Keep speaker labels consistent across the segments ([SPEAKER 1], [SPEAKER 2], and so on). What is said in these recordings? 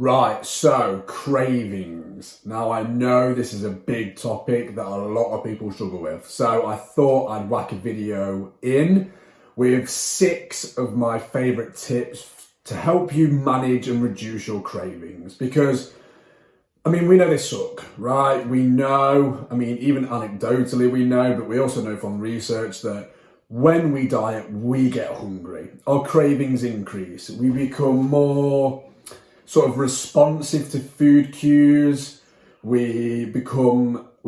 [SPEAKER 1] Right, so cravings. Now I know this is a big topic that a lot of people struggle with. So I thought I'd whack a video in with 6 of my favourite tips to help you manage and reduce your cravings. Because, we know they suck, right? We know, even anecdotally we know, but we also know from research that when we diet, we get hungry. Our cravings increase. We become more sort of responsive to food cues. We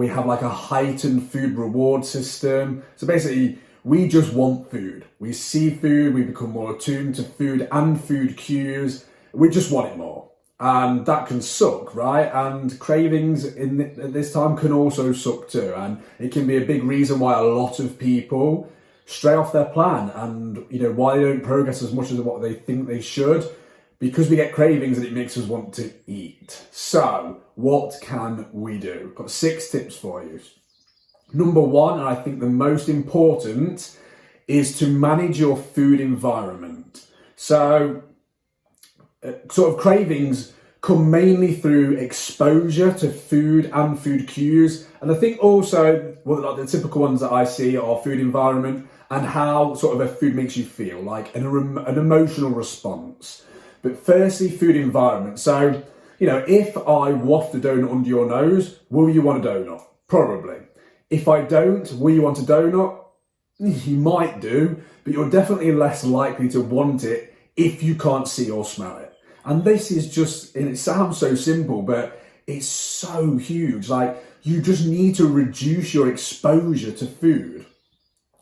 [SPEAKER 1] have like a heightened food reward system. So basically, we just want food. We see food, we become more attuned to food and food cues. We just want it more. And that can suck, right? And cravings at this time can also suck too. And it can be a big reason why a lot of people stray off their plan and, why they don't progress as much as what they think they should. Because we get cravings and it makes us want to eat. So, what can we do? I've got 6 tips for you. Number 1, and I think the most important, is to manage your food environment. So, sort of cravings come mainly through exposure to food and food cues. And I think also, like the typical ones that I see are food environment and how sort of a food makes you feel, like an emotional response. But firstly, food environment. So, if I waft a donut under your nose, will you want a donut? Probably. If I don't, will you want a donut? You might do, but you're definitely less likely to want it if you can't see or smell it. And this is just, and it sounds so simple, but it's so huge. Like, you just need to reduce your exposure to food.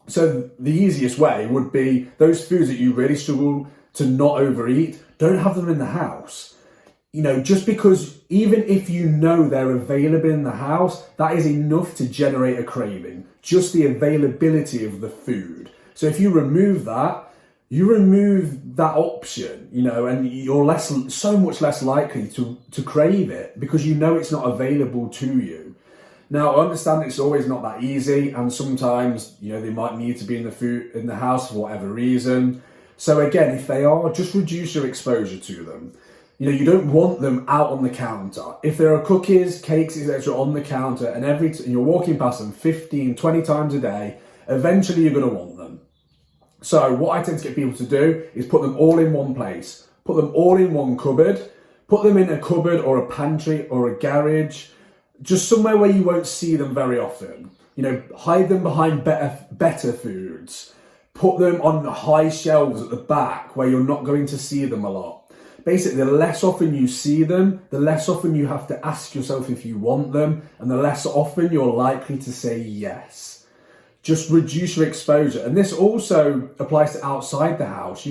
[SPEAKER 1] So the easiest way would be those foods that you really struggle to not overeat, don't have them in the house. Just because even if you know they're available in the house, that is enough to generate a craving. Just the availability of the food. So if you remove that option, and you're so much less likely to crave it because it's not available to you. Now, I understand it's always not that easy, and sometimes, they might need to be in the house for whatever reason. So again, if they are, just reduce your exposure to them. You don't want them out on the counter. If there are cookies, cakes, etc. on the counter and you're walking past them 15, 20 times a day, eventually you're going to want them. So what I tend to get people to do is put them all in one place. Put them all in one cupboard. Put them in a cupboard or a pantry or a garage. Just somewhere where you won't see them very often. Hide them behind better foods. Put them on high shelves at the back where you're not going to see them a lot. Basically, the less often you see them, the less often you have to ask yourself if you want them, and the less often you're likely to say yes. Just reduce your exposure. And this also applies to outside the house.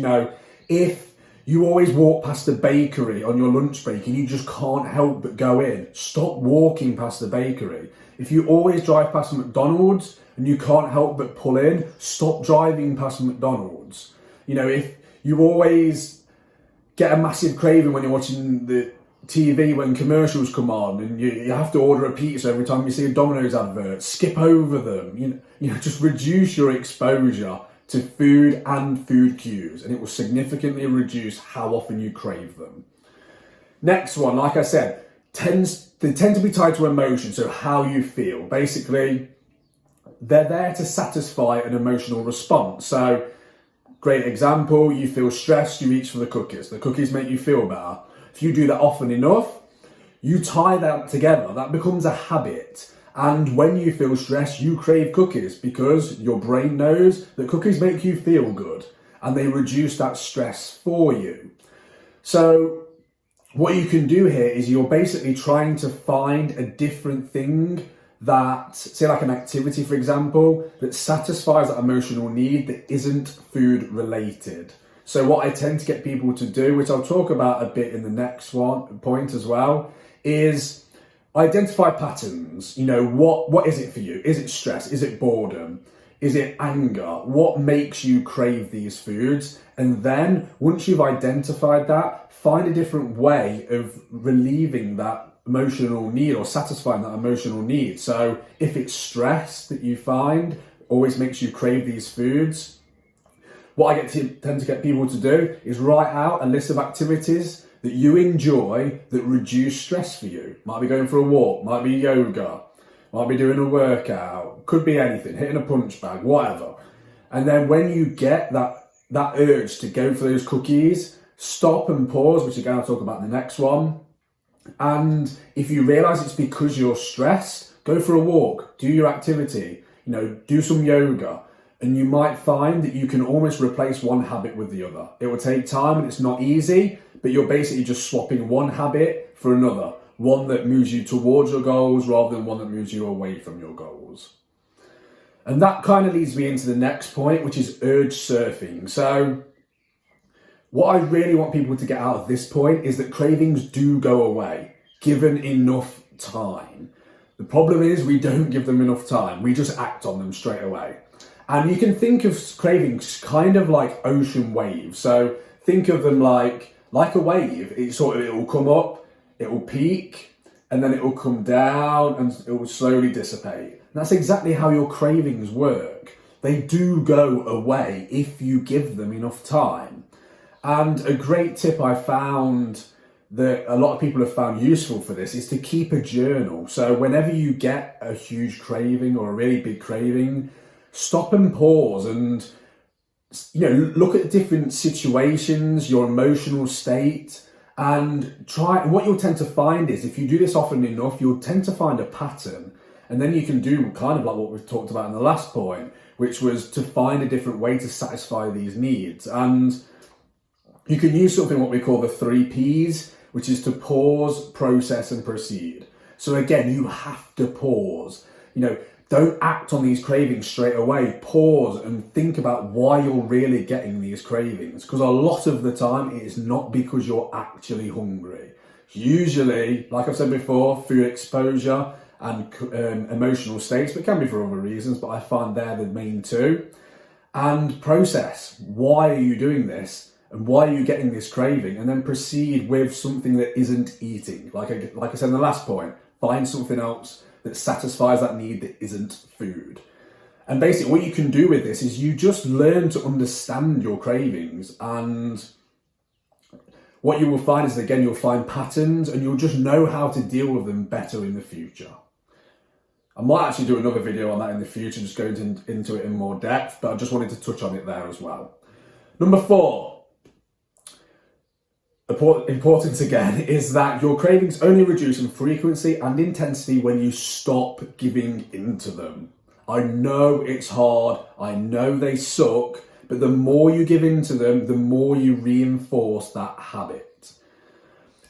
[SPEAKER 1] If you always walk past the bakery on your lunch break and you just can't help but go in, stop walking past the bakery. If you always drive past McDonald's and you can't help but pull in, stop driving past McDonald's. If you always get a massive craving when you're watching the TV when commercials come on and you have to order a pizza every time you see a Domino's advert, skip over them. Just reduce your exposure to food and food cues, and it will significantly reduce how often you crave them. Next one, like I said, they tend to be tied to emotion, so how you feel. Basically, they're there to satisfy an emotional response. So, great example, you feel stressed, you reach for the cookies. The cookies make you feel better. If you do that often enough, you tie that together. That becomes a habit. And when you feel stressed, you crave cookies because your brain knows that cookies make you feel good and they reduce that stress for you. So what you can do here is you're basically trying to find a different thing that, say like an activity, for example, that satisfies that emotional need that isn't food related. So what I tend to get people to do, which I'll talk about a bit in the next point as well, is identify patterns. What is it for you? Is it stress? Is it boredom? Is it anger? What makes you crave these foods? And then once you've identified that, find a different way of relieving that emotional need or satisfying that emotional need. So if it's stress that you find always makes you crave these foods, what I tend to get people to do is write out a list of activities that you enjoy that reduce stress for you. Might be going for a walk, might be yoga, might be doing a workout, could be anything, hitting a punch bag, whatever. And then when you get that urge to go for those cookies, stop and pause, which again I'll talk about in the next one. And if you realise it's because you're stressed, go for a walk, do your activity, do some yoga, and you might find that you can almost replace one habit with the other. It will take time and it's not easy, but you're basically just swapping one habit for another, one that moves you towards your goals rather than one that moves you away from your goals. And that kind of leads me into the next point, which is urge surfing. So what I really want people to get out of this point is that cravings do go away, given enough time. The problem is we don't give them enough time. We just act on them straight away. And you can think of cravings kind of like ocean waves. So think of them like a wave. It will come up, it will peak, and then it will come down and it will slowly dissipate. And that's exactly how your cravings work. They do go away if you give them enough time. And a great tip I found that a lot of people have found useful for this is to keep a journal. So whenever you get a huge craving or a really big craving, stop and pause and look at different situations, your emotional state, and try. What you'll tend to find is if you do this often enough, you'll tend to find a pattern. And then you can do kind of like what we've talked about in the last point, which was to find a different way to satisfy these needs. And you can use something what we call the 3 Ps, which is to pause, process, and proceed. So again, you have to pause. Don't act on these cravings straight away. Pause and think about why you're really getting these cravings. Because a lot of the time, it is not because you're actually hungry. Usually, like I've said before, food exposure and emotional states, but it can be for other reasons, but I find they're the main two. And process, why are you doing this? And why are you getting this craving? And then proceed with something that isn't eating. Like I said in the last point, find something else that satisfies that need that isn't food. And basically what you can do with this is you just learn to understand your cravings, and what you will find is, again, you'll find patterns and you'll just know how to deal with them better in the future. I might actually do another video on that in the future, just going into it in more depth, but I just wanted to touch on it there as well. Number 4, important again, is that your cravings only reduce in frequency and intensity when you stop giving into them. I know it's hard, I know they suck, but the more you give into them, the more you reinforce that habit.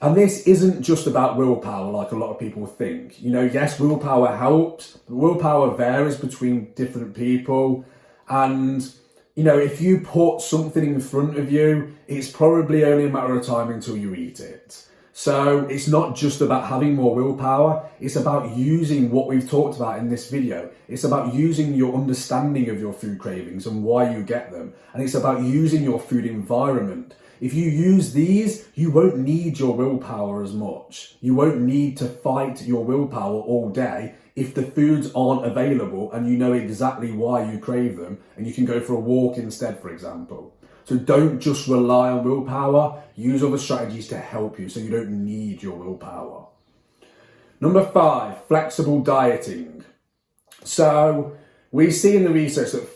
[SPEAKER 1] And this isn't just about willpower like a lot of people think. Yes, willpower helps, but willpower varies between different people. And if you put something in front of you, it's probably only a matter of time until you eat it. So it's not just about having more willpower, it's about using what we've talked about in this video. It's about using your understanding of your food cravings and why you get them. And it's about using your food environment. If you use these, you won't need your willpower as much. You won't need to fight your willpower all day if the foods aren't available and you know exactly why you crave them, and you can go for a walk instead, for example. So don't just rely on willpower, use other strategies to help you so you don't need your willpower. Number 5, flexible dieting. So we see in the research that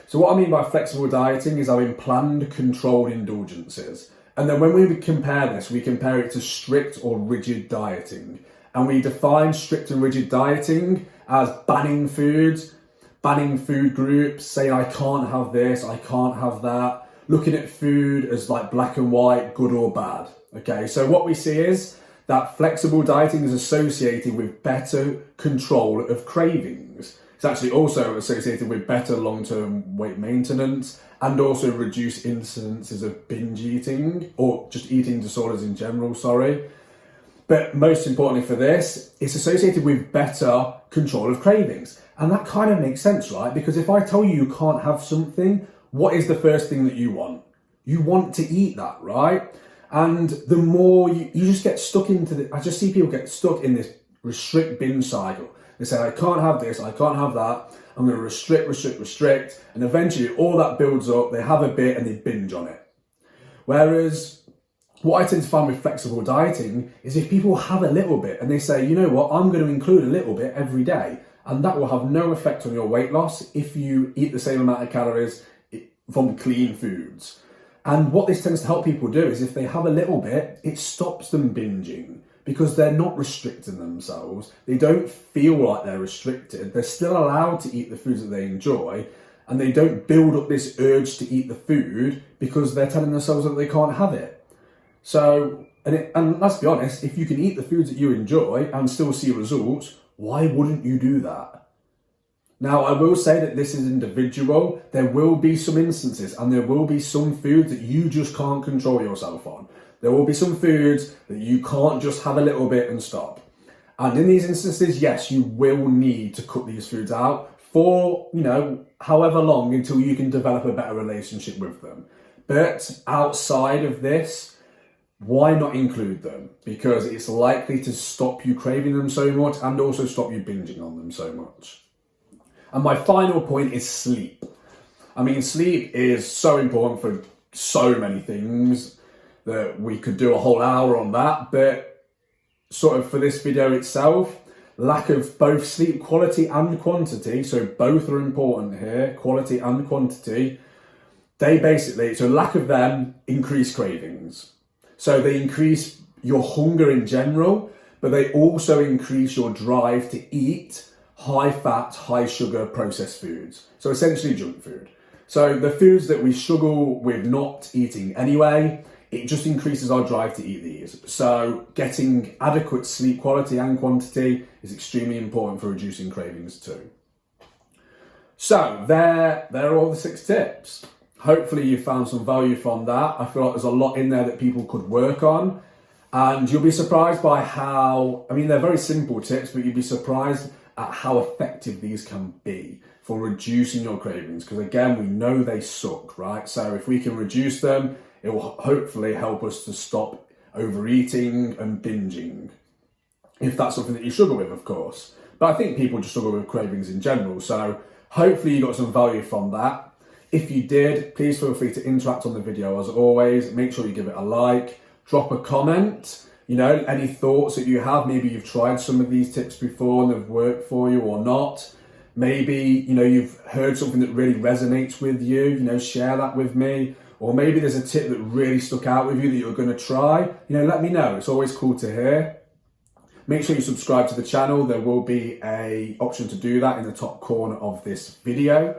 [SPEAKER 1] so what I mean by flexible dieting is having planned, controlled indulgences. And then when we compare this, we compare it to strict or rigid dieting. And we define strict and rigid dieting as banning foods, banning food groups, saying I can't have this, I can't have that, looking at food as like black and white, good or bad. Okay, so what we see is that flexible dieting is associated with better control of cravings. It's actually also associated with better long-term weight maintenance and also reduced incidences of binge eating, or just eating disorders in general, But most importantly for this, it's associated with better control of cravings. And that kind of makes sense, right? Because if I tell you can't have something, what is the first thing that you want? You want to eat that, right? And the more you just get stuck I just see people get stuck in this restrict binge cycle. They say, I can't have this, I can't have that. I'm going to restrict. And eventually all that builds up, they have a bit and they binge on it. Whereas what I tend to find with flexible dieting is if people have a little bit and they say, you know what, I'm going to include a little bit every day, and that will have no effect on your weight loss if you eat the same amount of calories from clean foods. And what this tends to help people do is if they have a little bit, it stops them binging because they're not restricting themselves. They don't feel like they're restricted. They're still allowed to eat the foods that they enjoy, and they don't build up this urge to eat the food because they're telling themselves that they can't have it. So, and let's be honest, if you can eat the foods that you enjoy and still see results, why wouldn't you do that? Now, I will say that this is individual. There will be some instances and there will be some foods that you just can't control yourself on. There will be some foods that you can't just have a little bit and stop. And in these instances, yes, you will need to cut these foods out for, however long until you can develop a better relationship with them. But outside of this, why not include them? Because it's likely to stop you craving them so much and also stop you binging on them so much. And my final point is sleep. I mean, sleep is so important for so many things that we could do a whole hour on that, but sort of for this video itself, lack of both sleep quality and quantity, so both are important here, quality and quantity, so lack of them increase cravings. So they increase your hunger in general, but they also increase your drive to eat high fat, high sugar processed foods. So essentially junk food. So the foods that we struggle with not eating anyway, it just increases our drive to eat these. So getting adequate sleep quality and quantity is extremely important for reducing cravings too. So there are all the 6 tips. Hopefully you found some value from that. I feel like there's a lot in there that people could work on, and you'll be surprised by they're very simple tips, but you'll be surprised at how effective these can be for reducing your cravings. Because again, we know they suck, right? So if we can reduce them, it will hopefully help us to stop overeating and binging. If that's something that you struggle with, of course. But I think people just struggle with cravings in general. So hopefully you got some value from that. If you did, please feel free to interact on the video as always. Make sure you give it a like, drop a comment, any thoughts that you have. Maybe you've tried some of these tips before and they've worked for you or not. Maybe, you've heard something that really resonates with you, share that with me. Or maybe there's a tip that really stuck out with you that you're going to try. Let me know. It's always cool to hear. Make sure you subscribe to the channel. There will be an option to do that in the top corner of this video.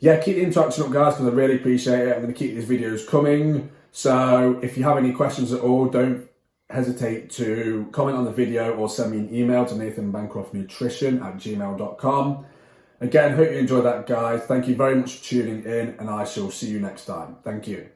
[SPEAKER 1] Yeah, keep the interaction up, guys, because I really appreciate it. I'm going to keep these videos coming. So if you have any questions at all, don't hesitate to comment on the video or send me an email to NathanBancroftNutrition@gmail.com. Again, hope you enjoyed that, guys. Thank you very much for tuning in, and I shall see you next time. Thank you.